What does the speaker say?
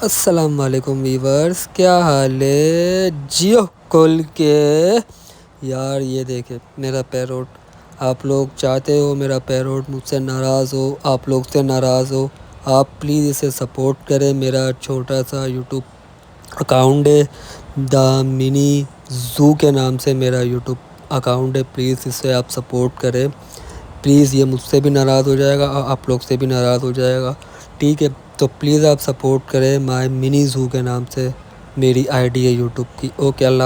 अस्सलाम वालेकुम वीवर्स, क्या हाल है? जियो खोल के यार। ये देखे मेरा पैरोट। आप लोग चाहते हो मेरा पैरोट मुझसे नाराज़ हो, आप लोग से नाराज़ हो। आप प्लीज़ इसे सपोर्ट करें। मेरा छोटा सा यूट्यूब अकाउंट है, द मिनी ज़ू के नाम से मेरा यूट्यूब अकाउंट है। प्लीज़ इसे आप सपोर्ट करें। प्लीज़, ये मुझसे भी नाराज़ हो जाएगा और आप लोग से भी नाराज़ हो जाएगा, ठीक है? तो प्लीज़ आप सपोर्ट करें। माय मिनी ज़ू के नाम से मेरी आईडी है यूट्यूब की। ओके, अल्लाह।